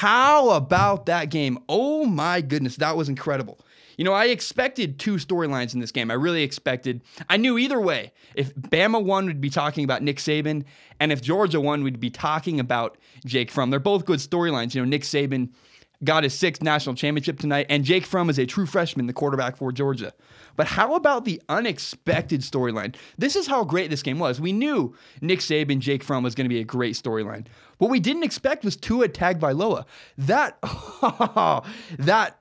How about that game? Oh my goodness, that was incredible. I expected two storylines in this game. I knew either way. If Bama won, we'd be talking about Nick Saban, and if Georgia won, we'd be talking about Jake Fromm. They're both good storylines. Nick Saban got his 6th national championship tonight, and Jake Fromm is a true freshman, the quarterback for Georgia. But how about the unexpected storyline? This is how great this game was. We knew Nick Saban, Jake Fromm was going to be a great storyline. What we didn't expect was Tua Tagovailoa. That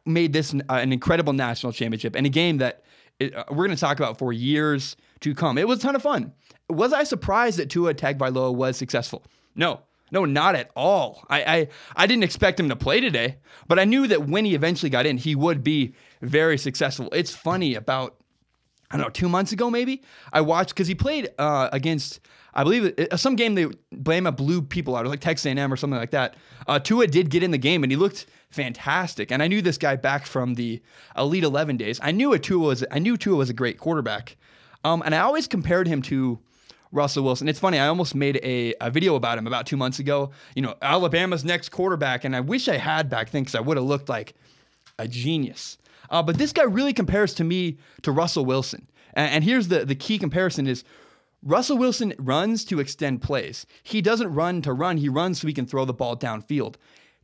made this an incredible national championship and a game that we're going to talk about for years to come. It was a ton of fun. Was I surprised that Tua Tagovailoa was successful? No, not at all. I didn't expect him to play today, but I knew that when he eventually got in, he would be very successful. It's funny, about, 2 months ago maybe, I watched, because he played against, I believe, some game they Bama blew people out. It was like Texas A&M or something like that. Tua did get in the game, and he looked fantastic. And I knew this guy back from the Elite 11 days. I knew Tua was a great quarterback. And I always compared him to Russell Wilson. It's funny, I almost made a video about him about 2 months ago. Alabama's next quarterback, and I wish I had back then, because I would have looked like a genius. But this guy really compares to me to Russell Wilson. And here's the key comparison is Russell Wilson runs to extend plays. He doesn't run to run. He runs so he can throw the ball downfield.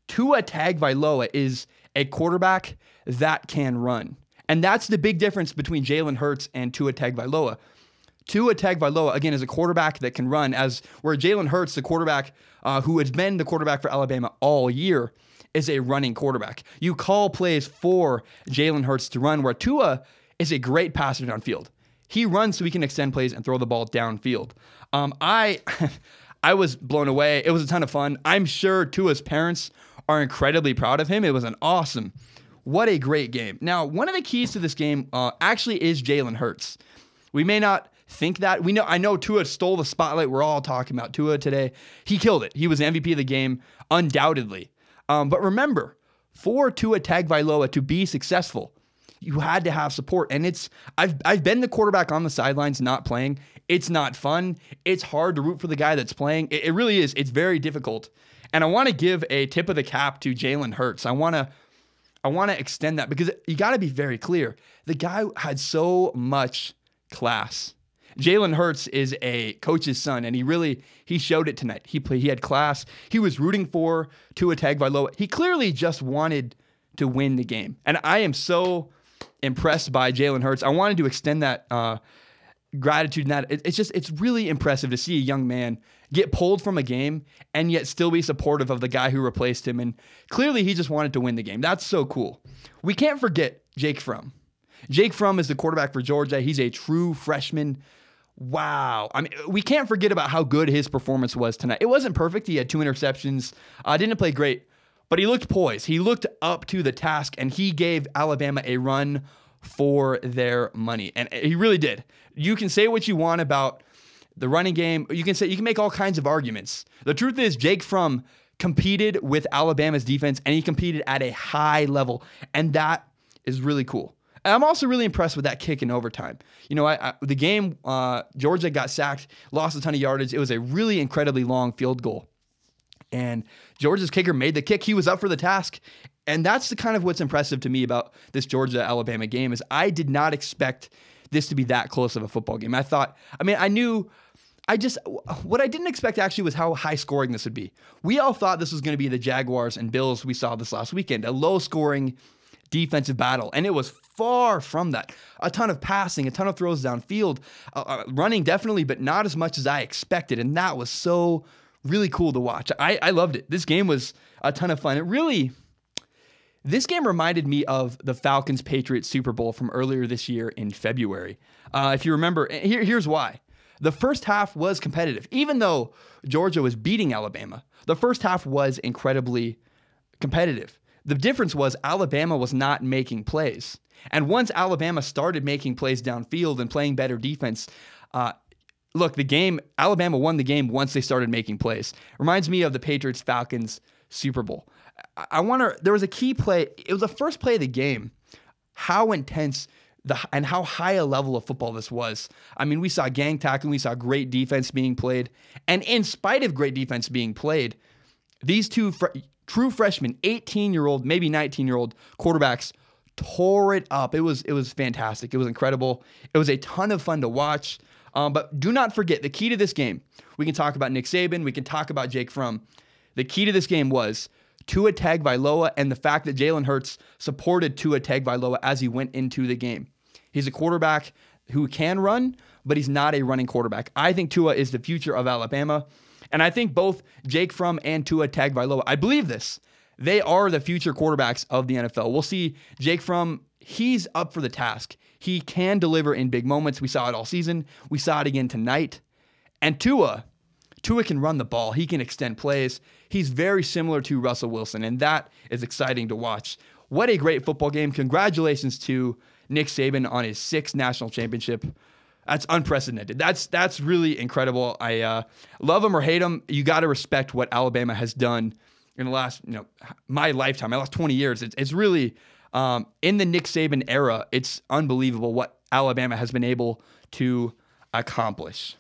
Tua Tagovailoa is a quarterback that can run. And that's the big difference between Jalen Hurts and Tua Tagovailoa. Tua Tagovailoa, again, is a quarterback that can run, where Jalen Hurts, the quarterback who has been the quarterback for Alabama all year, is a running quarterback. You call plays for Jalen Hurts to run, where Tua is a great passer downfield. He runs so he can extend plays and throw the ball downfield. I was blown away. It was a ton of fun. I'm sure Tua's parents are incredibly proud of him. It was what a great game. Now, one of the keys to this game actually is Jalen Hurts. We may not think that. I know Tua stole the spotlight. We're all talking about Tua today. He killed it. He was the MVP of the game, undoubtedly. But remember, for Tua Tagovailoa to be successful, you had to have support. And I've been the quarterback on the sidelines not playing. It's not fun. It's hard to root for the guy that's playing. It really is. It's very difficult. And I want to give a tip of the cap to Jalen Hurts. I want to extend that, because you got to be very clear. The guy had so much class. Jalen Hurts is a coach's son, and he showed it tonight. He had class. He was rooting for Tua Tagovailoa. He clearly just wanted to win the game. And I am so impressed by Jalen Hurts. I wanted to extend that gratitude. And that it's really impressive to see a young man get pulled from a game and yet still be supportive of the guy who replaced him. And clearly he just wanted to win the game. That's so cool. We can't forget Jake Fromm. Jake Fromm is the quarterback for Georgia. He's a true freshman. Wow. I mean, we can't forget about how good his performance was tonight. It wasn't perfect. He had 2 interceptions. Didn't play great, but he looked poised. He looked up to the task, and he gave Alabama a run for their money. And he really did. You can say what you want about the running game. You can make all kinds of arguments. The truth is, Jake Fromm competed with Alabama's defense, and he competed at a high level, and that is really cool. I'm also really impressed with that kick in overtime. The game, Georgia got sacked, lost a ton of yardage. It was a really incredibly long field goal. And Georgia's kicker made the kick. He was up for the task. And that's the kind of what's impressive to me about this Georgia-Alabama game is I did not expect this to be that close of a football game. What I didn't expect actually was how high scoring this would be. We all thought this was going to be the Jaguars and Bills we saw this last weekend, a low scoring defensive battle. And it was far from that. A ton of passing, a ton of throws downfield, running definitely, but not as much as I expected. And that was so really cool to watch. I loved it. This game was a ton of fun. This game reminded me of the Falcons-Patriots Super Bowl from earlier this year in February. If you remember, here's why. The first half was competitive. Even though Georgia was beating Alabama, the first half was incredibly competitive. The difference was Alabama was not making plays. And once Alabama started making plays downfield and playing better defense, Alabama won the game once they started making plays. Reminds me of the Patriots-Falcons Super Bowl. There was a key play. It was the first play of the game. How intense and how high a level of football this was. I mean, we saw gang tackling. We saw great defense being played. And in spite of great defense being played, These two true freshmen, 18-year-old, maybe 19-year-old quarterbacks, tore it up. It was fantastic. It was incredible. It was a ton of fun to watch. But do not forget, the key to this game, we can talk about Nick Saban, we can talk about Jake Fromm. The key to this game was Tua Tagovailoa and the fact that Jalen Hurts supported Tua Tagovailoa as he went into the game. He's a quarterback who can run, but he's not a running quarterback. I think Tua is the future of Alabama. And I think both Jake Fromm and Tua Tagovailoa, I believe this, they are the future quarterbacks of the NFL. We'll see Jake Fromm, he's up for the task. He can deliver in big moments. We saw it all season. We saw it again tonight. And Tua can run the ball. He can extend plays. He's very similar to Russell Wilson, and that is exciting to watch. What a great football game. Congratulations to Nick Saban on his 6th national championship. That's unprecedented. That's really incredible. I love him or hate him. You got to respect what Alabama has done in the last, my lifetime, my last 20 years. It's really, in the Nick Saban era, it's unbelievable what Alabama has been able to accomplish.